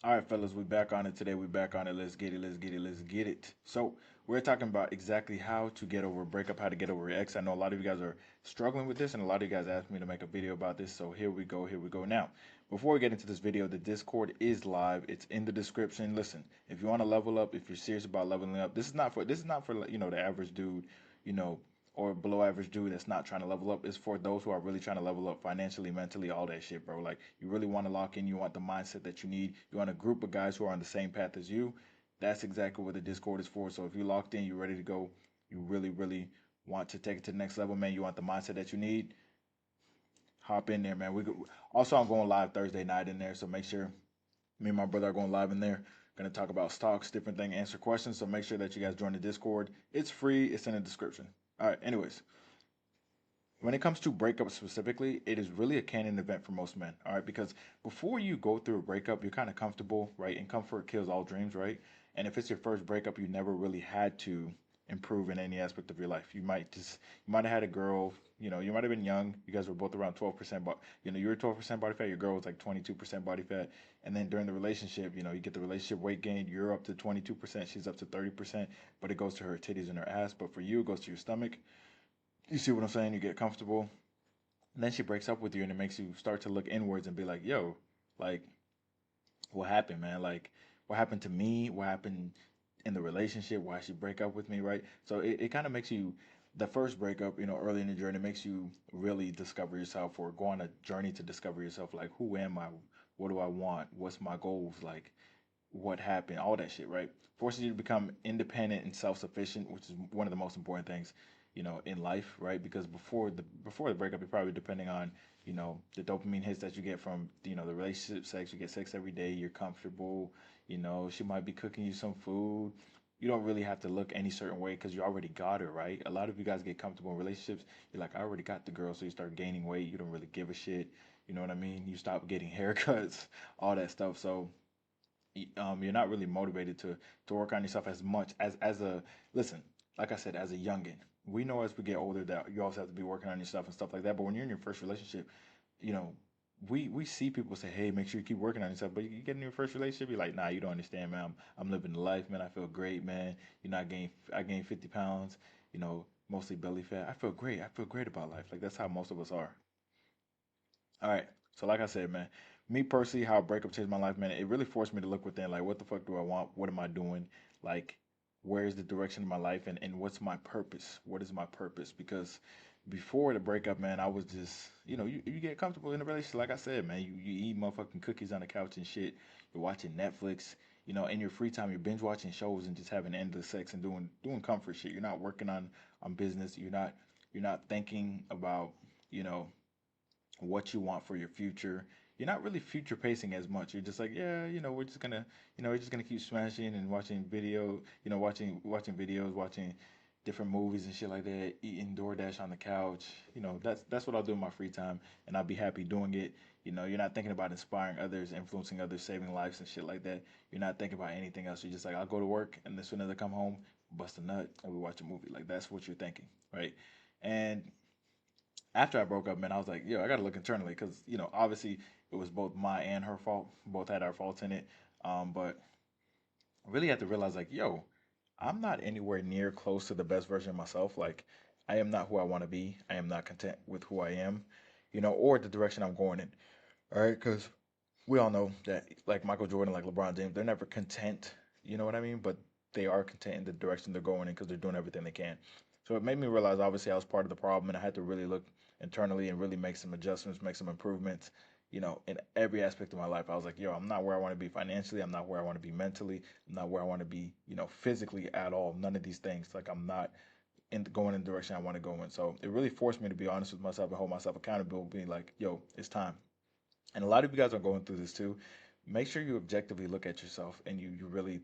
All right, fellas, we back on it today. We back on it. Let's get it. Let's get it. Let's get it. So we're talking about exactly how to get over a breakup, how to get over your ex. I know a lot of you guys are struggling with this, and a lot of you guys asked me to make a video about this. So here we go. Here we go. Now, before we get into this video, the Discord is live. It's in the description. Listen, if you want to level up, if you're serious about leveling up, this is not for the average dude, you know, or below average dude that's not trying to level up. Is for those who are really trying to level up financially, mentally, all that shit, bro. Like you really want to lock in, you want the mindset that you need. You want a group of guys who are on the same path as you. That's exactly what the Discord is for. So if you're locked in, you're ready to go, you really, really want to take it to the next level, man. You want the mindset that you need. Hop in there, man. Also, I'm going live Thursday night in there, so make sure me and my brother are going live in there. Going to talk about stocks, different thing, answer questions. So make sure that you guys join the Discord. It's free. It's in the description. All right. Anyways, when it comes to breakups specifically, it is really a canon event for most men, all right? Because before you go through a breakup, you're kind of comfortable, right? And comfort kills all dreams, right? And if it's your first breakup, you never really had to improve in any aspect of your life. You might have had a girl, you might have been young. You guys were both around 12%, but you were 12% body fat. Your girl was like 22% body fat. And then during the relationship, you get the relationship weight gain. You're up to 22%. She's up to 30%, but it goes to her titties and her ass. But for you, it goes to your stomach. You see what I'm saying? You get comfortable. And then she breaks up with you and it makes you start to look inwards and be like, yo, like, what happened, man? Like, what happened to me? What happened in the relationship? Why she break up with me, right? So it kind of makes you, the first breakup, early in the journey, makes you really discover yourself or go on a journey to discover yourself. Like, who am I? What do I want? What's my goals? Like, what happened? All that shit, right? Forces you to become independent and self-sufficient, which is one of the most important things, in life, right? Because before the breakup, you're probably depending on, the dopamine hits that you get from, the relationship sex. You get sex every day. You're comfortable. She might be cooking you some food. You don't really have to look any certain way because you already got her, right? A lot of you guys get comfortable in relationships. You're like, I already got the girl, so you start gaining weight. You don't really give a shit. You know what I mean? You stop getting haircuts, all that stuff. So you're not really motivated to work on yourself as much as a listen. Like I said, as a youngin, we know as we get older that you also have to be working on yourself and stuff like that. But when you're in your first relationship, you know, we see people say, "Hey, make sure you keep working on yourself." But you get in your first relationship, you're like, "Nah, you don't understand, man. I'm living the life, man. I feel great, man. I gained 50 pounds. Mostly belly fat. I feel great. I feel great about life. Like that's how most of us are." All right. So like I said, man, me personally, how a breakup changed my life, man, it really forced me to look within, like, what the fuck do I want? What am I doing? Like, where's the direction of my life and what's my purpose? What is my purpose? Because before the breakup, man, I was just, you get comfortable in a relationship. Like I said, man, you eat motherfucking cookies on the couch and shit. You're watching Netflix, in your free time, you're binge watching shows and just having endless sex and doing comfort shit. You're not working on business. You're not thinking about, you know, what you want for your future. You're not really future pacing as much. You're just like, yeah, we're just gonna keep smashing and watching video, watching videos, watching different movies and shit like that, eating DoorDash on the couch. That's what I'll do in my free time, and I'll be happy doing it. You're not thinking about inspiring others, influencing others, saving lives and shit like that. You're not thinking about anything else. You're just like, I'll go to work, and as soon as I come home, bust a nut, and we watch a movie. Like that's what you're thinking, right? And after I broke up, man, I was like, yo, I got to look internally because, obviously it was both my and her fault. Both had our faults in it. But I really had to realize, like, yo, I'm not anywhere near close to the best version of myself. Like, I am not who I want to be. I am not content with who I am, or the direction I'm going in. All right. Because we all know that, like Michael Jordan, like LeBron James, they're never content. You know what I mean? But they are content in the direction they're going in because they're doing everything they can. So it made me realize, obviously, I was part of the problem, and I had to really look internally and really make some adjustments, make some improvements. In every aspect of my life, I was like, yo, I'm not where I want to be financially. I'm not where I want to be mentally. I'm not where I want to be, physically at all. None of these things. Like, I'm not going in the direction I want to go in. So it really forced me to be honest with myself and hold myself accountable, being like, yo, it's time. And a lot of you guys are going through this too. Make sure you objectively look at yourself and you really,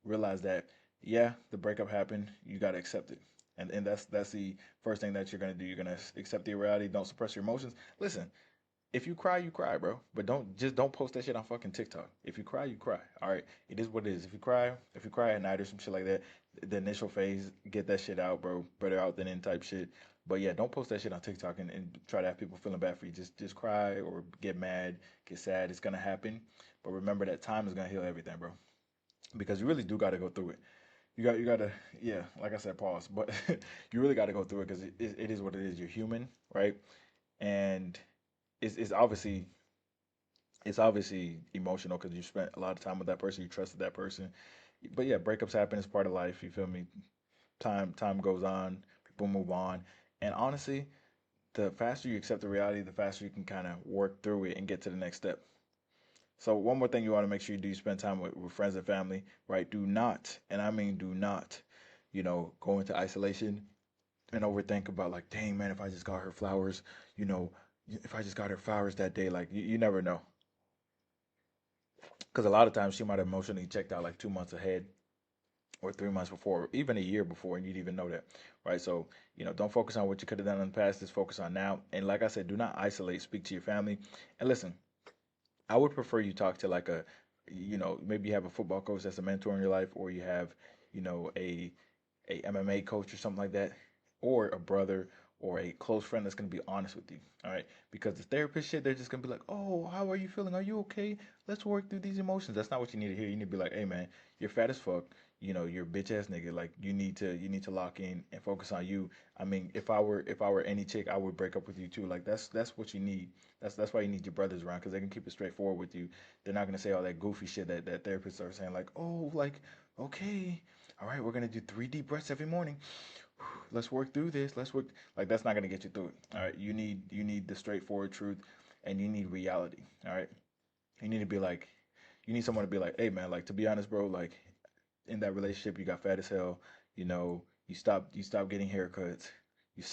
realize that yeah, the breakup happened. You got to accept it. And that's the first thing that you're going to do. You're going to accept the reality. Don't suppress your emotions. Listen, If you cry, you cry, bro. But don't post that shit on fucking TikTok. If you cry, you cry. All right, it is what it is. If you cry at night or some shit like that, the initial phase, get that shit out, bro. Better out than in type shit. But yeah, don't post that shit on TikTok and try to have people feeling bad for you. Just cry or get mad, get sad. It's gonna happen. But remember that time is gonna heal everything, bro. Because you really do got to go through it. You gotta, yeah, like I said, pause. But you really got to go through it because it is what it is. You're human, right? And it's obviously emotional because you spent a lot of time with that person, you trusted that person. But yeah, breakups happen. It's part of life. You feel me? Time goes on. People move on. And honestly, the faster you accept the reality, the faster you can kind of work through it and get to the next step. So one more thing you want to make sure you do: spend time with friends and family, right? Do not, and I mean do not, go into isolation and overthink about like, dang man, if I just got her flowers, you know, if I just got her flowers that day, like you never know. Because a lot of times she might have emotionally checked out like 2 months ahead or 3 months before, or even a year before, and you'd even know that, right? So, don't focus on what you could have done in the past, just focus on now. And like I said, do not isolate, speak to your family. And listen, I would prefer you talk to like maybe you have a football coach that's a mentor in your life, or you have, a MMA coach or something like that, or a brother or a close friend that's gonna be honest with you. All right, because the therapist shit, they're just gonna be like, "Oh, how are you feeling? Are you okay? Let's work through these emotions." That's not what you need to hear. You need to be like, "Hey, man, you're fat as fuck. You're a bitch ass nigga. Like, you need to lock in and focus on you." I mean, if I were any chick, I would break up with you too. Like, that's what you need. That's why you need your brothers around because they can keep it straightforward with you. They're not gonna say all that goofy shit that therapists are saying, like, "Oh, like, okay, all right, we're gonna do three deep breaths every morning. Let's work through this. Let's work." Like that's not gonna get you through it. All right, you need the straightforward truth, and you need reality. All right, you need to be like, you need someone to be like, "Hey man, like to be honest, bro, like in that relationship, you got fat as hell. You stopped getting haircuts. You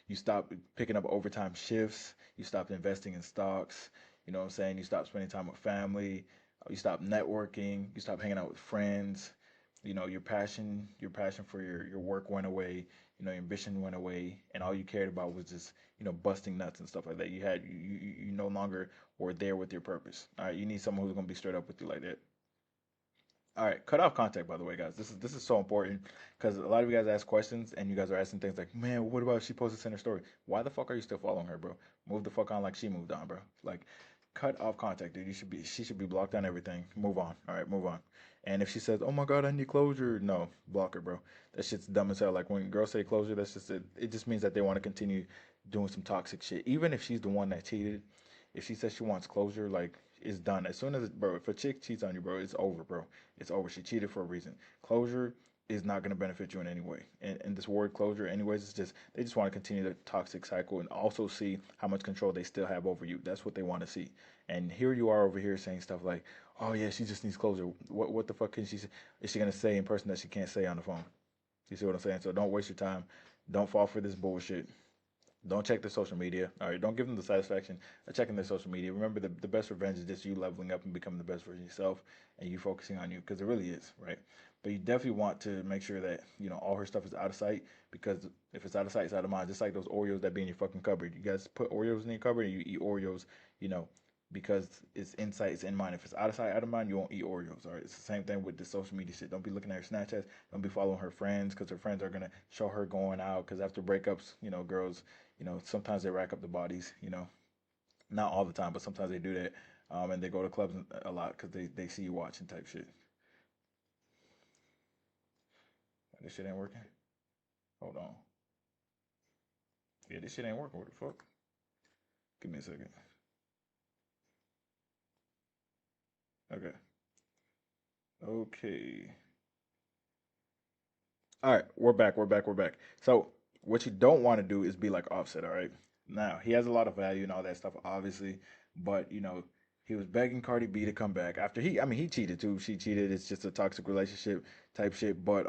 you stopped picking up overtime shifts. You stopped investing in stocks. You know what I'm saying? You stopped spending time with family. You stopped networking. You stopped hanging out with friends. Your passion for your work went away. Your ambition went away, and all you cared about was just busting nuts and stuff like that. You no longer were there with your purpose. All right, you need someone who's gonna be straight up with you like that. All right, cut off contact. By the way, guys, this is so important because a lot of you guys ask questions and you guys are asking things like, "Man, what about if she posts this in her story? Why the fuck are you still following her, bro? Move the fuck on like she moved on, bro. Like, cut off contact, dude. She should be blocked on everything. Move on. All right, move on. And if she says, "Oh my God, I need closure," no, block her, bro. That shit's dumb as hell. Like when girls say closure, that's just it. It just means that they want to continue doing some toxic shit, even if she's the one that cheated. If she says she wants closure, like it's done. As soon as, bro, if a chick cheats on you, bro, it's over, bro. It's over. She cheated for a reason. Closure is not going to benefit you in any way. And this word closure, anyways, it's just they just want to continue the toxic cycle and also see how much control they still have over you. That's what they want to see. And here you are over here saying stuff like, "Oh yeah, she just needs closure." What the fuck can she say? Is she gonna say in person that she can't say on the phone? You see what I'm saying? So don't waste your time. Don't fall for this bullshit. Don't check their social media. All right, don't give them the satisfaction of checking their social media. Remember, the best revenge is just you leveling up and becoming the best version of yourself, and you focusing on you because it really is, right? But you definitely want to make sure that all her stuff is out of sight because if it's out of sight, it's out of mind. Just like those Oreos that be in your fucking cupboard. You guys put Oreos in your cupboard and you eat Oreos, you know, because it's in sight, it's in mind. If it's out of sight, out of mind, you won't eat Oreos. All right, it's the same thing with the social media shit. Don't be looking at her Snapchats. Don't be following her friends because her friends are gonna show her going out. Because after breakups, girls, sometimes they rack up the bodies. Not all the time, but sometimes they do that. And they go to clubs a lot because they see you watching type shit. This shit ain't working. Hold on. Yeah, this shit ain't working. What the fuck? Give me a second. Okay. Okay. All right, we're back. We're back. We're back. So what you don't want to do is be like Offset. All right. Now he has a lot of value and all that stuff, obviously, but he was begging Cardi B to come back after I mean, he cheated too. She cheated. It's just a toxic relationship type shit. But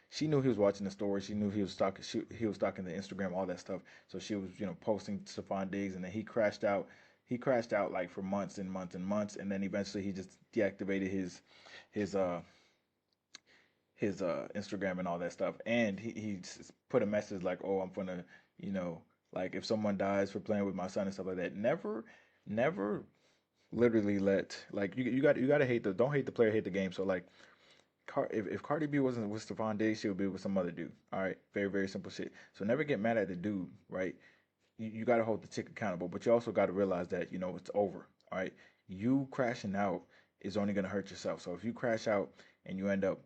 she knew he was watching the story. She knew he was stalking. He was stalking the Instagram, all that stuff. So she was, posting Stephon Diggs, and then he crashed out. He crashed out like for months and months and months, and then eventually he just deactivated his Instagram and all that stuff. And he put a message like, "Oh, I'm gonna, you know, like if someone dies for playing with my son and stuff like that." Never. Never literally let like you got to hate the don't hate the player, hate the game. So like if Cardi B wasn't with Stephon Diggs, she would be with some other dude. All right, very very simple shit. So never get mad at the dude, right? You got to hold the chick accountable, but you also got to realize that it's over. All right, you crashing out is only gonna hurt yourself. So if you crash out and you end up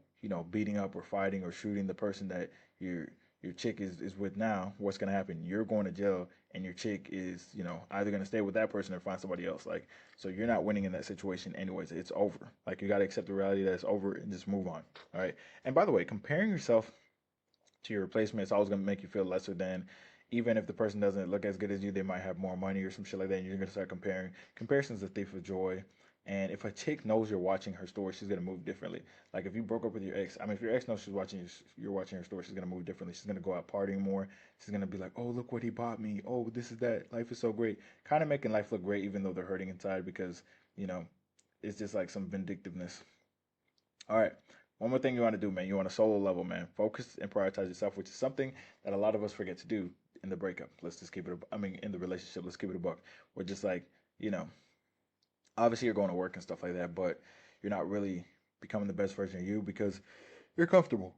beating up or fighting or shooting the person that your your chick is with now, what's gonna happen? You're going to jail, and your chick is either gonna stay with that person or find somebody else. Like so, you're not winning in that situation anyways. It's over. Like you got to accept the reality that it's over and just move on. All right. And by the way, comparing yourself to your replacement, it's always going to make you feel lesser than. Even if the person doesn't look as good as you, they might have more money or some shit like that, and you're going to start comparing. Comparison's a thief of joy. And if a chick knows you're watching her story, she's gonna move differently. Like if you broke up with your ex, I mean, if your ex knows you're watching her story, she's gonna move differently. She's gonna go out partying more. She's gonna be like, "Oh, look what he bought me. Oh, this is that. Life is so great." Kind of making life look great, even though they're hurting inside because you know it's just like some vindictiveness. All right. One more thing you want to do, man. You want a solo level, man. Focus and prioritize yourself, which is something that a lot of us forget to do in the breakup. Let's just keep it. I mean, in the relationship, let's keep it a buck. We're just like, you know, obviously you're going to work and stuff like that, but you're not really becoming the best version of you because you're comfortable.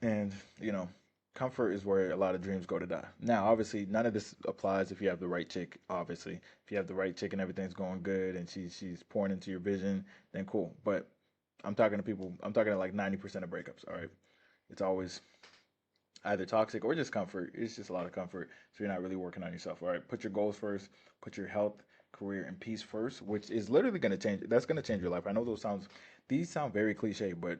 And, comfort is where a lot of dreams go to die. Now, obviously, none of this applies if you have the right chick, obviously. If you have the right chick and everything's going good and she's pouring into your vision, then cool. But I'm talking to like 90% of breakups, all right? It's always either toxic or just comfort. It's just a lot of comfort. So you're not really working on yourself. All right. Put your goals first. Put your health, career, and peace first, which is literally gonna change. That's gonna change your life. I know these sound very cliche, but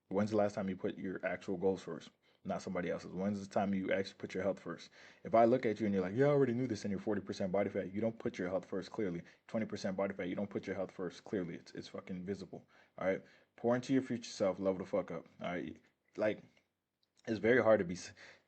when's the last time you put your actual goals first? Not somebody else's. When's the time you actually put your health first? If I look at you and you're like, yeah, I already knew this and you're 40% body fat, you don't put your health first clearly. 20% body fat, you don't put your health first clearly. It's fucking visible. All right. Pour into your future self, level the fuck up. All right. Like it's very hard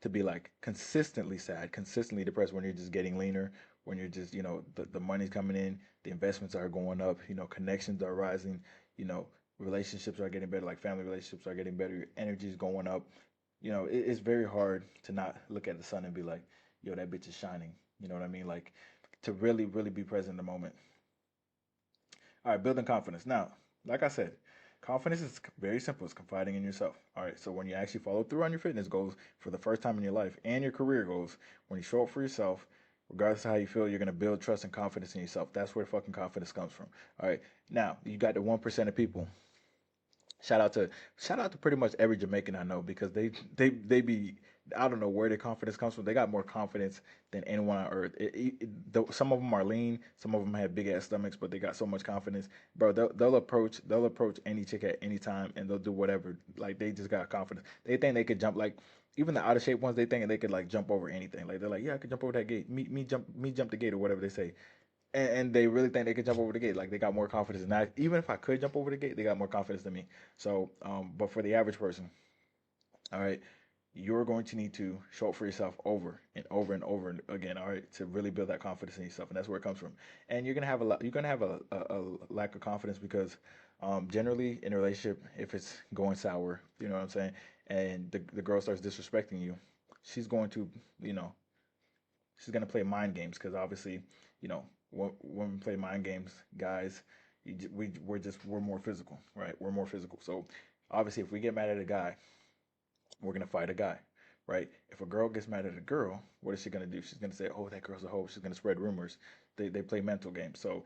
to be like consistently sad, consistently depressed when you're just getting leaner, when you're just the money's coming in, the investments are going up, connections are rising, you know relationships are getting better, like family relationships are getting better, your energy's going up. It's very hard to not look at the sun and be like, yo, that bitch is shining. You know what I mean? Like to really really be present in the moment. All right, building confidence. Now, like I said, confidence is very simple. It's confiding in yourself. All right, so when you actually follow through on your fitness goals for the first time in your life and your career goals, when you show up for yourself, regardless of how you feel, you're gonna build trust and confidence in yourself. That's where fucking confidence comes from. All right, now you got the 1% of people. Shout out to shout out to pretty much every Jamaican I know because they be I don't know where their confidence comes from. They got more confidence than anyone on earth. Some of them are lean, some of them have big ass stomachs, but they got so much confidence, bro. They'll approach any chick at any time and they'll do whatever. Like they just got confidence. They think they could jump like even the out of shape ones. They think they could like jump over anything. Like they're like, yeah, I could jump over that gate. Me jump the gate or whatever they say, and they really think they could jump over the gate. Like they got more confidence than I. Even if I could jump over the gate, they got more confidence than me. So, but for the average person, all right, you're going to need to show up for yourself over and over and over again. All right, to really build that confidence in yourself, and that's where it comes from. And you're gonna have a lot. You're gonna have a lack of confidence because, generally in a relationship, if it's going sour, you know what I'm saying, and the girl starts disrespecting you, she's going to, you know, she's gonna play mind games because obviously, when we play mind games, guys, we're more physical, right? We're more physical. So obviously, if we get mad at a guy, we're gonna fight a guy, right? If a girl gets mad at a girl, what is she gonna do? She's gonna say, "Oh, that girl's a hoe." She's gonna spread rumors. They play mental games. So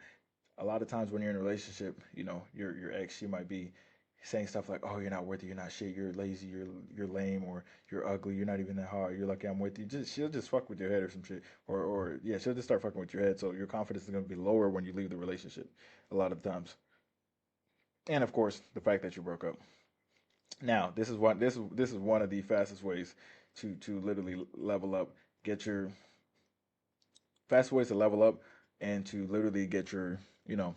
a lot of times when you're in a relationship, your ex, she might be saying stuff like, "Oh, you're not worth it. You're not shit. You're lazy. You're lame, or you're ugly. You're not even that hard. You're lucky I'm with you." She'll just fuck with your head or some shit, or yeah, she'll just start fucking with your head. So your confidence is gonna be lower when you leave the relationship, a lot of times. And of course, the fact that you broke up. Now, this is one of the fastest ways to literally level up, get your fast ways to level up, and to literally get you know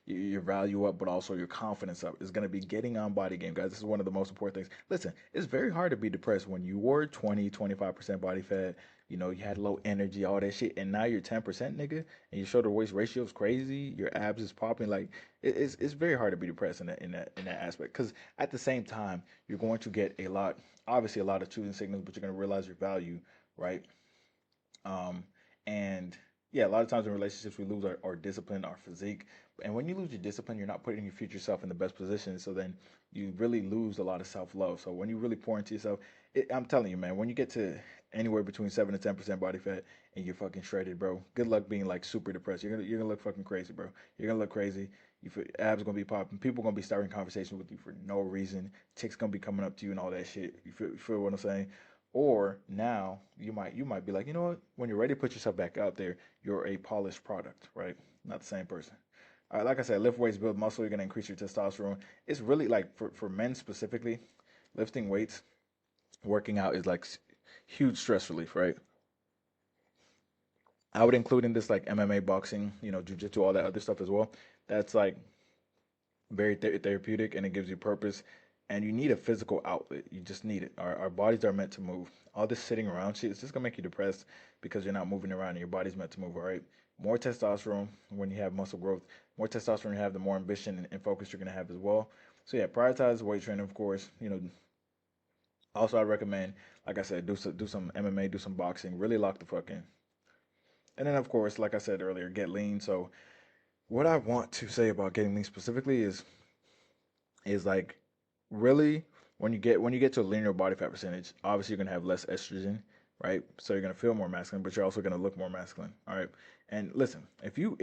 your value up, but also your confidence up is going to be getting on body game, guys. This is one of the most important things. Listen, it's very hard to be depressed when you were 25% body fat, you had low energy, all that shit, and now you're 10%, nigga, and your shoulder waist ratio is crazy, your abs is popping. Like, it's very hard to be depressed in that aspect, because at the same time, you're going to get obviously, a lot of choosing signals, but you're going to realize your value, right? Um, and yeah, a lot of times in relationships we lose our discipline, our physique. And when you lose your discipline, you're not putting your future self in the best position. So then you really lose a lot of self love. So when you really pour into yourself, I'm telling you, man, when you get to anywhere between 7 to 10% body fat and you're fucking shredded, bro, good luck being like super depressed. You're gonna look fucking crazy, bro. You're gonna look crazy. Abs gonna be popping. People gonna be starting conversations with you for no reason. Chicks gonna be coming up to you and all that shit. You feel what I'm saying? Or now you might be like, you know what? When you're ready to put yourself back out there, you're a polished product, right? Not the same person. All right, like I said, lift weights, build muscle. You're gonna increase your testosterone. It's really like for men specifically, lifting weights, working out is like huge stress relief, right? I would include in this like MMA, boxing, jujitsu, all that other stuff as well. That's like very therapeutic and it gives you purpose. And you need a physical outlet. You just need it. Our bodies are meant to move. All this sitting around shit is just gonna make you depressed because you're not moving around and your body's meant to move, all right? More testosterone when you have muscle growth, more testosterone you have, the more ambition and focus you're gonna have as well. So yeah, prioritize weight training, of course. Also I recommend, like I said, do some MMA, do some boxing, really lock the fuck in. And then of course, like I said earlier, get lean. So what I want to say about getting lean specifically is like really when you get to a linear body fat percentage, obviously you're gonna have less estrogen, right? So you're gonna feel more masculine, but you're also gonna look more masculine. All right. And listen, if you're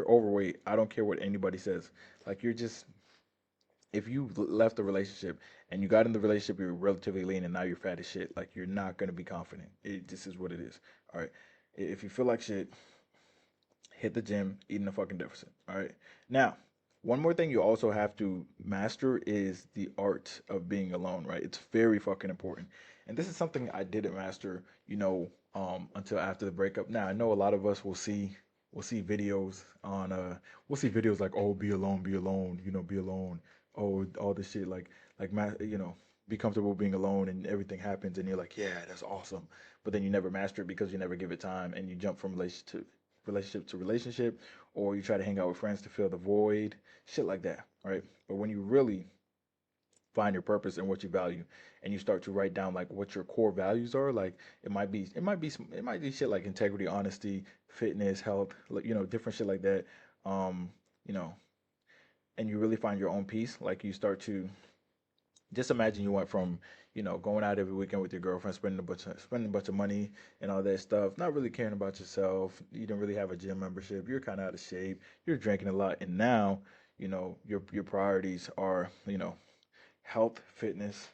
overweight, I don't care what anybody says. Like you're just if you left the relationship and you got in the relationship, you're relatively lean and now you're fat as shit. Like you're not gonna be confident. It just is what it is. All right. If you feel like shit, hit the gym, eating a fucking deficit. All right. Now, one more thing you also have to master is the art of being alone, right? It's very fucking important. And this is something I didn't master, until after the breakup. Now, I know a lot of us will see videos on we'll see videos like, oh, be alone, be alone. Oh, all this shit be comfortable being alone and everything happens and you're like, yeah, that's awesome. But then you never master it because you never give it time and you jump from relationship, or you try to hang out with friends to fill the void, shit like that, right? But when you really find your purpose and what you value, and you start to write down like what your core values are, like it might be shit like integrity, honesty, fitness, health, like different shit like that. Um, you know, and you really find your own peace, like you start to just imagine you went from going out every weekend with your girlfriend, spending a bunch of money and all that stuff, not really caring about yourself. You don't really have a gym membership. You're kind of out of shape. You're drinking a lot, and now your priorities are health, fitness,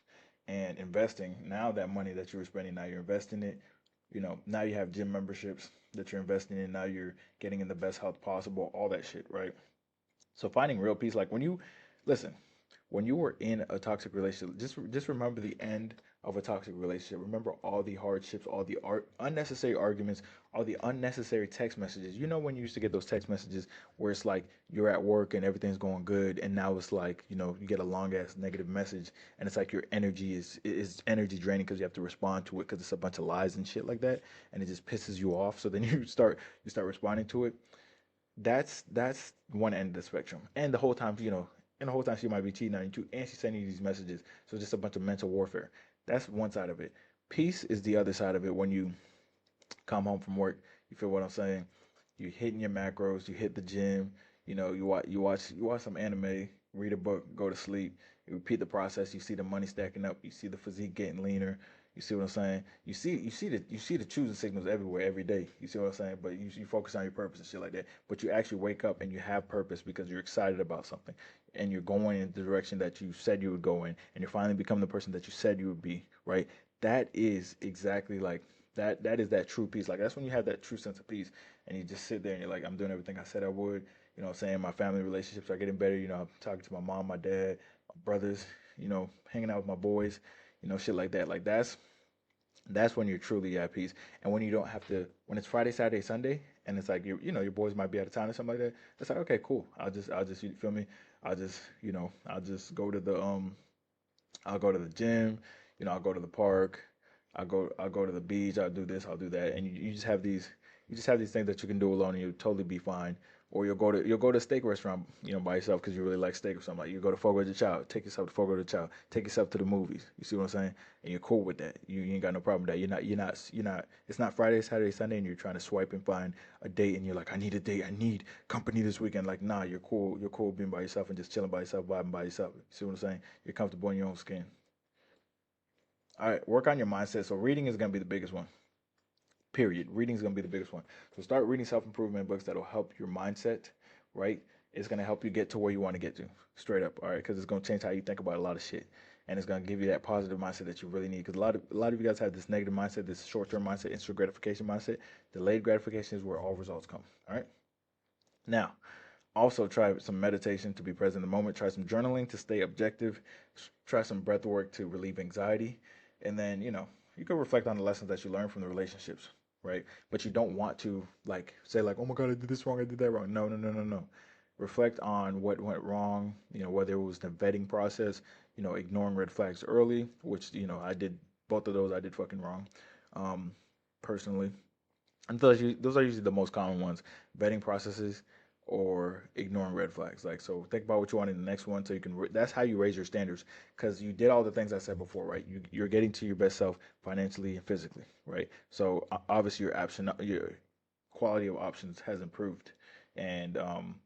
and investing. Now that money that you were spending, now you're investing it. Now you have gym memberships that you're investing in. Now you're getting in the best health possible. All that shit, right? So finding real peace, like when you listen, when you were in a toxic relationship, just remember the end of a toxic relationship. Remember all the hardships, all the unnecessary arguments, all the unnecessary text messages. You know when you used to get those text messages where it's like you're at work and everything's going good, and now it's like you get a long ass negative message, and it's like your energy is energy draining because you have to respond to it because it's a bunch of lies and shit like that, and it just pisses you off. So then you start responding to it. That's one end of the spectrum. And the whole time she might be cheating on you too, and she's sending you these messages. So it's just a bunch of mental warfare. That's one side of it. Peace is the other side of it. When you come home from work, you feel what I'm saying. You hitting your macros. You hit the gym. You watch some anime, read a book, go to sleep. You repeat the process. You see the money stacking up. You see the physique getting leaner. You see what I'm saying? You see the choosing signals everywhere, every day. You see what I'm saying? But you focus on your purpose and shit like that. But you actually wake up and you have purpose because you're excited about something, and you're going in the direction that you said you would go in, and you're finally becoming the person that you said you would be. Right? That is exactly like that. That is that true peace. Like that's when you have that true sense of peace, and you just sit there and you're like, I'm doing everything I said I would. You know what I'm saying? My family relationships are getting better. I'm talking to my mom, my dad, my brothers, hanging out with my boys, shit like that. Like that's when you're truly at peace. And when you don't have to, when it's Friday, Saturday, Sunday, and it's like your boys might be out of town or something like that. It's like, okay, cool. I'll just, you feel me? I'll just I'll go to the gym. I'll go to the park. I'll go to the beach. I'll do this. I'll do that. And you just have these things that you can do alone, and you'll totally be fine Or you'll go to a steak restaurant, by yourself because you really like steak or something. Like you go to Fogo de Chao, take yourself to Fogo de Chao, take yourself to the movies. You see what I'm saying? And you're cool with that. You ain't got no problem with that. You're not. It's not Friday, Saturday, Sunday, and you're trying to swipe and find a date, and you're like, I need a date, I need company this weekend. Like, nah, you're cool. You're cool being by yourself and just chilling by yourself, vibing by yourself. You see what I'm saying? You're comfortable in your own skin. All right, work on your mindset. So reading is gonna be the biggest one. Period. Reading is going to be the biggest one. So start reading self improvement books that'll help your mindset, right? It's going to help you get to where you want to get to, straight up, all right? Because it's going to change how you think about a lot of shit, and it's going to give you that positive mindset that you really need. Because a lot of you guys have this negative mindset, this short term mindset, instant gratification mindset. Delayed gratification is where all results come. All right. Now, also try some meditation to be present in the moment. Try some journaling to stay objective. Try some breath work to relieve anxiety, and then you can reflect on the lessons that you learned from the relationships, right? But you don't want to like say like, oh my god, I did this wrong, I did that wrong. No, no, no, no, no. Reflect on what went wrong. Whether it was the vetting process, ignoring red flags early, which I did both of those. I did fucking wrong, um, personally. And those are usually the most common ones: vetting processes or ignoring red flags. Like, so think about what you want in the next one, so you can. That's how you raise your standards, because you did all the things I said before, right? You're getting to your best self financially and physically, right? So obviously your quality of options has improved, and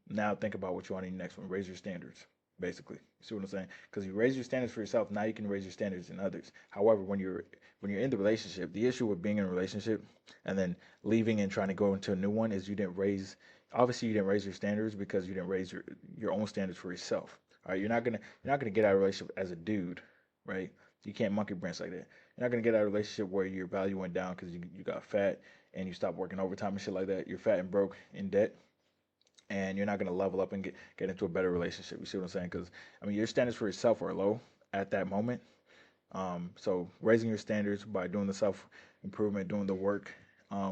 now think about what you want in the next one. Raise your standards, basically. You see what I'm saying? Because you raise your standards for yourself, now you can raise your standards in others. However, when you're in the relationship, the issue with being in a relationship and then leaving and trying to go into a new one is you didn't raise your standards because you didn't raise your own standards for yourself. All right, you're not gonna get out of a relationship as a dude, right? You can't monkey branch like that. You're not gonna get out of a relationship where your value went down because you got fat and you stopped working overtime and shit like that. You're fat and broke in debt, and you're not gonna level up and get into a better relationship. You see what I'm saying? Because I mean, your standards for yourself are low at that moment. So raising your standards by doing the self improvement, doing the work,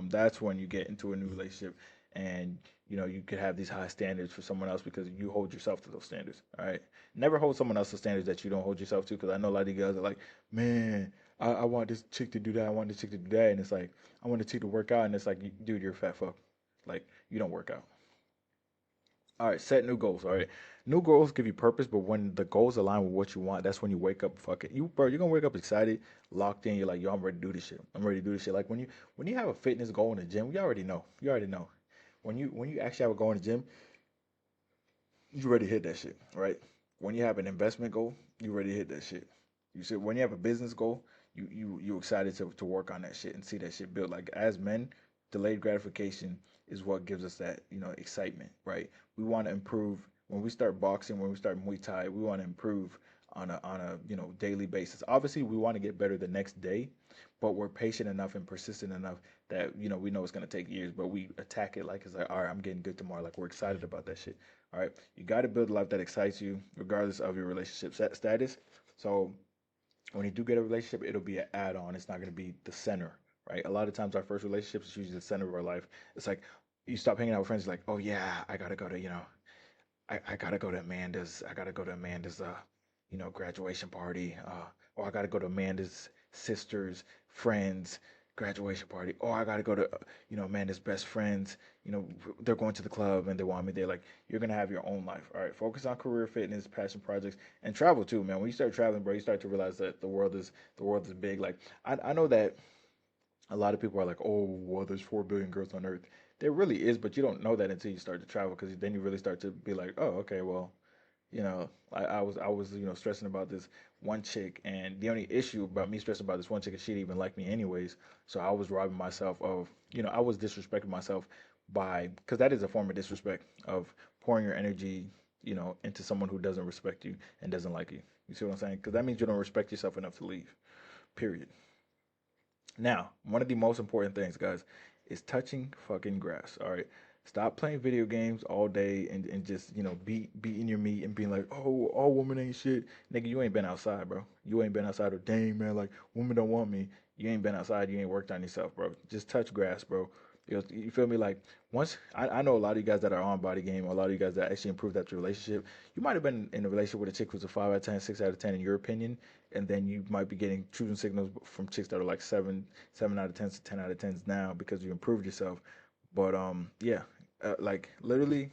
that's when you get into a new relationship, and you could have these high standards for someone else because you hold yourself to those standards. All right, never hold someone else's standards that you don't hold yourself to. Because I know a lot of you guys are like, man, I want this chick to do that, I want this chick to do that, and it's like I want the chick to work out, and it's like, dude, you're a fat fuck. Like, you don't work out. All right, set new goals. All right, new goals give you purpose, but when the goals align with what you want, that's when you wake up. Fuck it, bro. You're gonna wake up excited, locked in. You're like, yo, I'm ready to do this shit. I'm ready to do this shit. Like when you have a fitness goal in the gym, you already know. You already know. When you actually have a goal in the gym, you ready to hit that shit, right? When you have an investment goal, you ready to hit that shit. You see, when you have a business goal, you excited to work on that shit and see that shit build. Like, as men, delayed gratification is what gives us that excitement, right? We want to improve when we start boxing, when we start Muay Thai. We want to improve on a daily basis. Obviously, we want to get better the next day, but we're patient enough and persistent enough that we know it's gonna take years, but we attack it like it's like, all right, I'm getting good tomorrow. Like, we're excited about that shit. All right, you got to build a life that excites you, regardless of your relationship status. So when you do get a relationship, it'll be an add-on. It's not going to be the center, right? A lot of times, our first relationships is usually the center of our life. It's like you stop hanging out with friends, you're like, oh yeah, I gotta go to I gotta go to Amanda's graduation party. Or I gotta go to Amanda's sister's friends graduation party. Or I gotta go to Amanda's best friends. They're going to the club and they want me there. Like, you're gonna have your own life. All right, focus on career, fitness, passion projects, and travel too, man. When you start traveling, bro, you start to realize that the world is big. Like, I know that a lot of people are like, oh, well, there's 4 billion girls on Earth. There really is, but you don't know that until you start to travel, because then you really start to be like, oh, okay, well, I was stressing about this one chick, and the only issue about me stressing about this one chick is she didn't even like me anyways. So I was robbing myself of, I was disrespecting myself by, because that is a form of disrespect, of pouring your energy, into someone who doesn't respect you and doesn't like you. You see what I'm saying? Because that means you don't respect yourself enough to leave. Period. Now, one of the most important things, guys, is touching fucking grass. All right. Stop playing video games all day and just, beating your meat and being like, oh, all women ain't shit. Nigga, you ain't been outside, bro. You ain't been outside. Or, dang, man, like, women don't want me. You ain't been outside. You ain't worked on yourself, bro. Just touch grass, bro. You feel me? Like, once, I know a lot of you guys that are on body game, or a lot of you guys that actually improved that relationship. You might have been in a relationship with a chick who's a 5 out of 10, 6 out of 10 in your opinion, and then you might be getting choosing signals from chicks that are like 7 out of 10s to 10 out of 10s now because you improved yourself. But yeah, like, literally,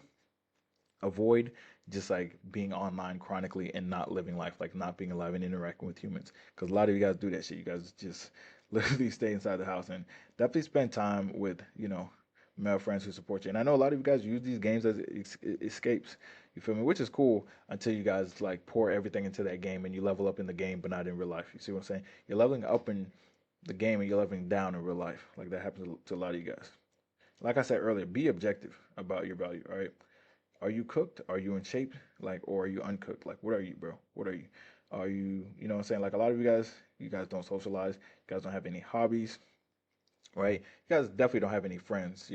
avoid just like being online chronically and not living life, like not being alive and interacting with humans. Because a lot of you guys do that shit. You guys just literally stay inside the house and definitely spend time with, male friends who support you. And I know a lot of you guys use these games as escapes. You feel me? Which is cool until you guys like pour everything into that game and you level up in the game, but not in real life. You see what I'm saying? You're leveling up in the game and you're leveling down in real life. Like that happens to a lot of you guys. Like I said earlier, be objective about your value. All right. Are you cooked? Are you in shape? Like, or are you uncooked? Like, what are you, bro? What are you? Are you, you know what I'm saying? Like, a lot of you guys don't socialize. You guys don't have any hobbies, right? You guys definitely don't have any friends,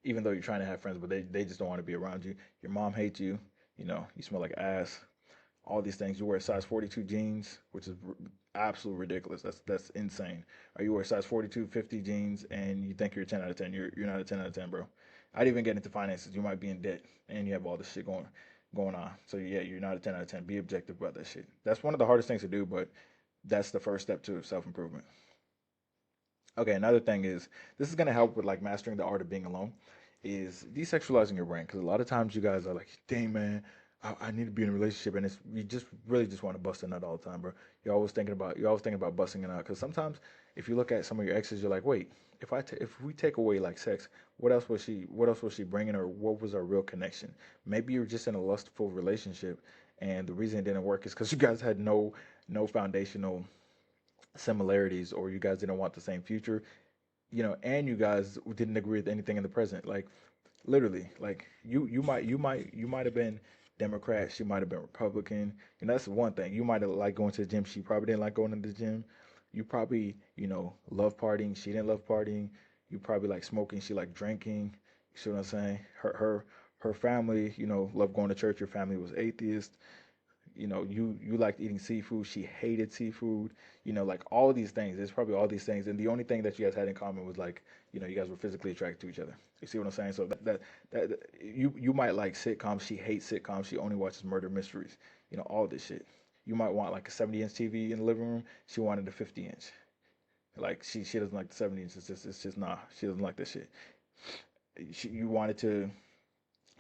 even though you're trying to have friends, but they just don't want to be around you. Your mom hates you, you smell like ass, all these things. You wear size 42 jeans, which is absolutely ridiculous. That's insane. Or you wear size 42, 50 jeans, and you think you're a 10 out of 10. You're not a 10 out of 10, bro. I'd even get into finances. You might be in debt, and you have all this shit going on. So yeah, you're not a 10 out of 10. Be objective about that shit. That's one of the hardest things to do, but that's the first step to self improvement. Okay, another thing is this is gonna help with like mastering the art of being alone, is desexualizing your brain. Because a lot of times you guys are like, dang man, I need to be in a relationship, and it's you just really just want to bust a nut all the time, bro. You're always thinking about busting it out. Because sometimes if you look at some of your exes, you're like, wait, if we take away like sex, what else was she bringing, or what was our real connection? Maybe you're just in a lustful relationship, and the reason it didn't work is because you guys had no foundational similarities, or you guys didn't want the same future, and you guys didn't agree with anything in the present. Like literally, like you might have been Democrat, she might have been Republican, and that's one thing. You might have liked going to the gym, she probably didn't like going to the gym. You probably, love partying, she didn't love partying. You probably like smoking, she liked drinking. You see what I'm saying? Her family, loved going to church. Your family was atheist. You liked eating seafood, she hated seafood. Like all these things, there's probably all these things, and the only thing that you guys had in common was like, you guys were physically attracted to each other. You see what I'm saying? So that you might like sitcoms, she hates sitcoms, she only watches murder mysteries. All this shit. You might want like a 70-inch TV in the living room, she wanted a 50-inch. Like she doesn't like the 70 inch. It's just nah, she doesn't like that shit. You wanted to,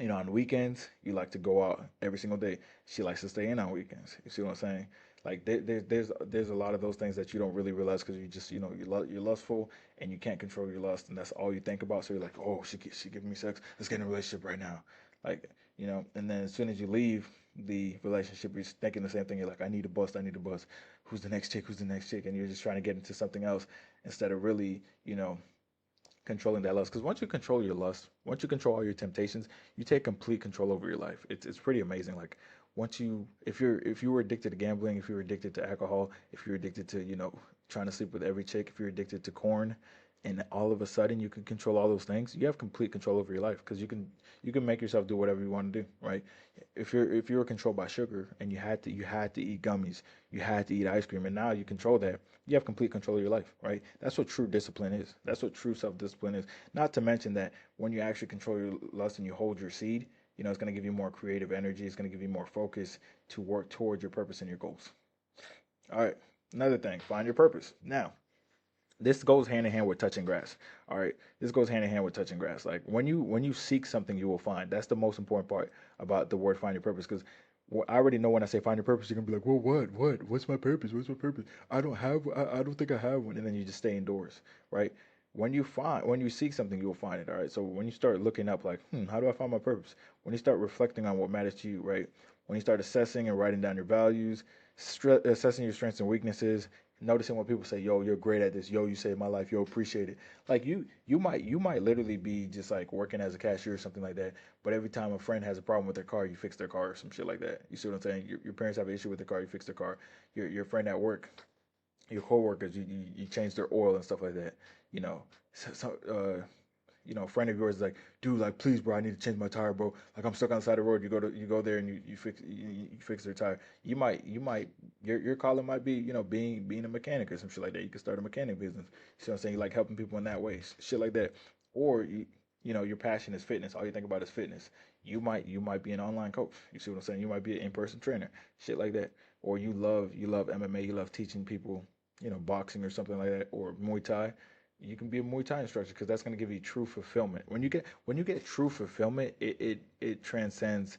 on weekends, you like to go out every single day. She likes to stay in on weekends. You see what I'm saying? Like there's a lot of those things that you don't really realize because you just, you're lustful and you can't control your lust, and that's all you think about. So you're like, oh, she giving me sex. Let's get in a relationship right now. Like, and then as soon as you leave the relationship, you're thinking the same thing. You're like, I need a bust. I need a bust. Who's the next chick? Who's the next chick? And you're just trying to get into something else instead of really, controlling that lust. Because once you control your lust, once you control all your temptations, you take complete control over your life. It's pretty amazing. Like once you, if you were addicted to gambling, if you were addicted to alcohol, if you're addicted to, trying to sleep with every chick, if you're addicted to corn, and all of a sudden you can control all those things, you have complete control over your life because you can make yourself do whatever you want to do, right? If you were controlled by sugar and you had to eat gummies, you had to eat ice cream, and now you control that, you have complete control of your life, right? That's what true discipline is. That's what true self-discipline is. Not to mention that when you actually control your lust and you hold your seed, it's going to give you more creative energy. It's going to give you more focus to work towards your purpose and your goals. All right. Another thing, find your purpose. Now, this goes hand in hand with touching grass. All right, this goes hand in hand with touching grass. Like when you seek something, you will find. That's the most important part about the word find your purpose. Because I already know when I say find your purpose, you're gonna be like, well, what's my purpose? What's my purpose? I don't think I have one. And then you just stay indoors, right? When you seek something, you'll find it. All right. So when you start looking up, like, how do I find my purpose? When you start reflecting on what matters to you, right? When you start assessing and writing down your values, assessing your strengths and weaknesses, noticing when people say, "Yo, you're great at this. Yo, you saved my life. Yo, appreciate it." Like you might literally be just like working as a cashier or something like that. But every time a friend has a problem with their car, you fix their car or some shit like that. You see what I'm saying? Your parents have an issue with their car, you fix their car. Your friend at work, your coworkers, you change their oil and stuff like that. You know, a friend of yours is like, dude, like, please, bro, I need to change my tire, bro. Like, I'm stuck on the side of the road. You go there and you fix their tire. You might your calling might be, being a mechanic or some shit like that. You could start a mechanic business. You see what I'm saying? You like helping people in that way, shit like that. Or your passion is fitness. All you think about is fitness. You might be an online coach. You see what I'm saying? You might be an in-person trainer, shit like that. Or you love MMA. You love teaching people, boxing or something like that, or Muay Thai. You can be a Muay Thai instructor because that's going to give you true fulfillment. When you get true fulfillment, it transcends,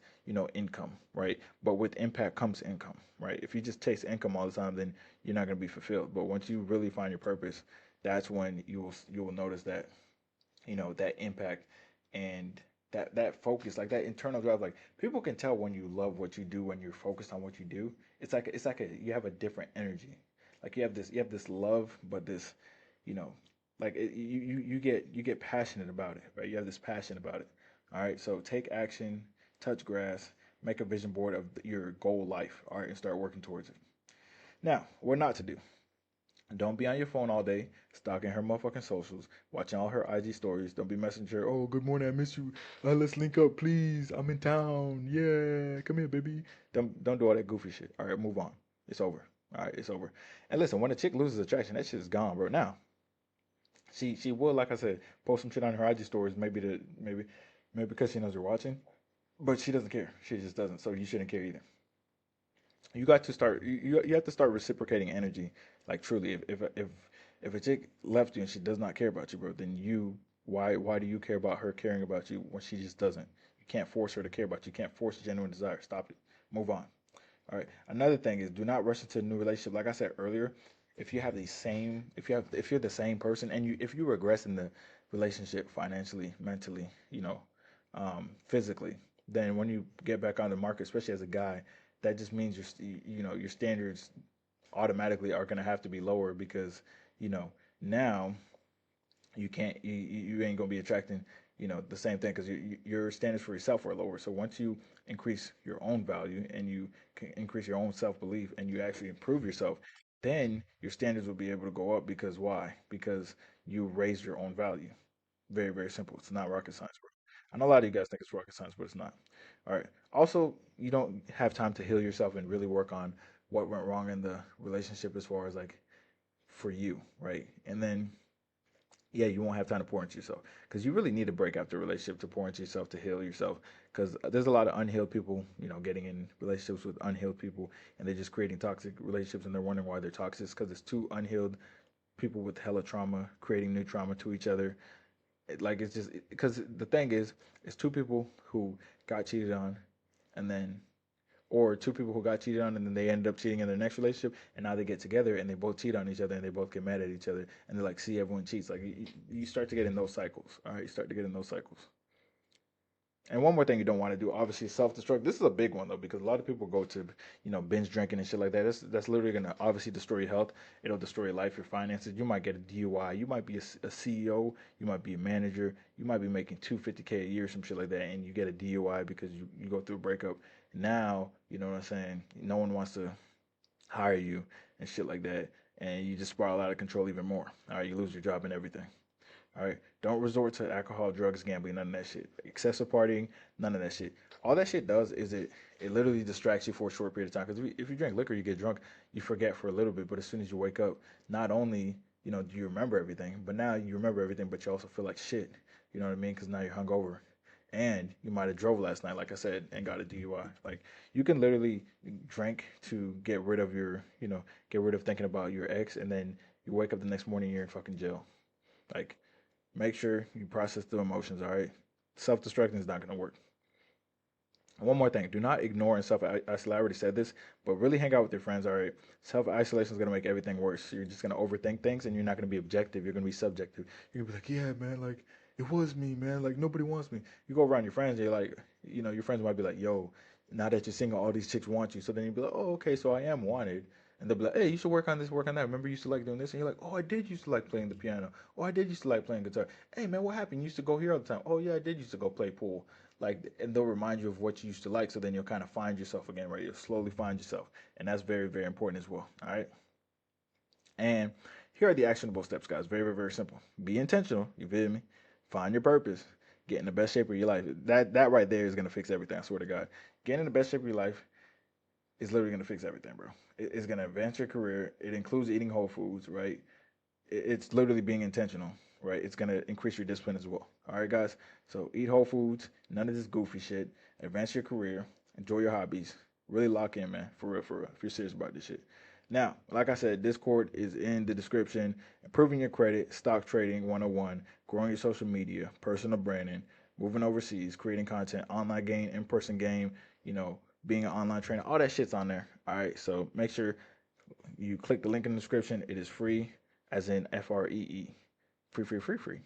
income, right? But with impact comes income, right? If you just chase income all the time, then you're not going to be fulfilled. But once you really find your purpose, that's when you will notice that, that impact and that focus, like that internal drive. Like, people can tell when you love what you do, when you're focused on what you do. It's like you have a different energy. Like, you have this love, but this, you know, like you get passionate about it, right? You have this passion about it. All right, so take action, touch grass, make a vision board of your goal life, all right, and start working towards it. Now, what not to do. Don't be on your phone all day, stalking her motherfucking socials, watching all her IG stories. Don't be messaging her, oh, good morning, I miss you. Let's link up, please. I'm in town. Yeah, come here, baby. Don't do all that goofy shit. All right, move on. It's over. All right, it's over. And listen, when a chick loses attraction, that shit is gone, bro. Now, she will, like I said, post some shit on her IG stories, maybe because she knows you're watching, but she doesn't care. She just doesn't. So you shouldn't care either. You got to start. You have to start reciprocating energy. Like, truly, if a chick left you and she does not care about you, bro, then why do you care about her caring about you when she just doesn't? You can't force her to care about you. You can't force genuine desire. Stop it. Move on. All right. Another thing is, do not rush into a new relationship. Like I said earlier, if you're the same person, and if you regress in the relationship financially, mentally, physically, then when you get back on the market, especially as a guy, that just means your standards automatically are going to have to be lower, because you know now you can't you ain't gonna be attracting the same thing, because your standards for yourself are lower. So once you increase your own value and you can increase your own self-belief and you actually improve yourself, then your standards will be able to go up. Because why? Because you raise your own value. Very, very simple. It's not rocket science, bro. I know a lot of you guys think it's rocket science, but it's not. All right. Also, you don't have time to heal yourself and really work on what went wrong in the relationship, as far as, like, for you, right? And then, yeah, you won't have time to pour into yourself, because you really need a break after a relationship to pour into yourself, to heal yourself. Because there's a lot of unhealed people, getting in relationships with unhealed people, and they're just creating toxic relationships, and they're wondering why they're toxic. Because it's two unhealed people with hella trauma creating new trauma to each other. Like, it's just because the thing is, it's two people who got cheated on, and then, or two people who got cheated on and then they ended up cheating in their next relationship, and now they get together and they both cheat on each other and they both get mad at each other, and they're like, see, everyone cheats. Like, you start to get in those cycles. All right, you start to get in those cycles. And one more thing you don't want to do, obviously, self-destruct. This is a big one though, because a lot of people go to, binge drinking and shit like that. That's literally gonna obviously destroy your health. It'll destroy your life, your finances. You might get a DUI. You might be a CEO. You might be a manager. You might be making 250K a year, some shit like that, and you get a DUI because you go through a breakup. Now, you know what I'm saying? No one wants to hire you and shit like that, and you just spiral out of control even more. All right, you lose your job and everything. All right. Don't resort to alcohol, drugs, gambling, none of that shit. Excessive partying, none of that shit. All that shit does is it literally distracts you for a short period of time. Because if you drink liquor, you get drunk, you forget for a little bit. But as soon as you wake up, not only do you remember everything, but now you remember everything, but you also feel like shit. You know what I mean? Because now you're hungover, and you might have drove last night, like I said, and got a DUI. Like, you can literally drink to get rid of get rid of thinking about your ex, and then you wake up the next morning, you're in fucking jail. Like, make sure you process the emotions, all right? Self-destructing is not going to work. And one more thing, do not ignore and self-isolate. I already said this, but really hang out with your friends, all right? Self-isolation is going to make everything worse. You're just going to overthink things, and you're not going to be objective. You're going to be subjective. You're going to be like, yeah, man, like, it was me, man. Like, nobody wants me. You go around your friends, you're like, your friends might be like, yo, now that you're single, all these chicks want you. So then you'd be like, oh, okay, so I am wanted. And they'll be like, hey, you should work on this, work on that. Remember, you used to like doing this? And you're like, oh, I did used to like playing the piano. Oh, I did used to like playing guitar. Hey, man, what happened? You used to go here all the time. Oh, yeah, I did used to go play pool. Like, and they'll remind you of what you used to like. So then you'll kind of find yourself again, right? You'll slowly find yourself. And that's very, very important as well. All right. And here are the actionable steps, guys. Very, very, very simple. Be intentional. You feel me? Find your purpose. Get in the best shape of your life. That right there is gonna fix everything. I swear to God. Getting in the best shape of your life is literally gonna fix everything, bro. It's gonna advance your career. It includes eating whole foods, right? It's literally being intentional, right? It's gonna increase your discipline as well. All right, guys. So eat whole foods. None of this goofy shit. Advance your career. Enjoy your hobbies. Really lock in, man. For real, for real. If you're serious about this shit. Now, like I said, Discord is in the description. Improving your credit, stock trading 101, growing your social media, personal branding, moving overseas, creating content, online game, in-person game, being an online trainer, all that shit's on there. All right, so make sure you click the link in the description. It is free, as in FREE. Free, free, free, free.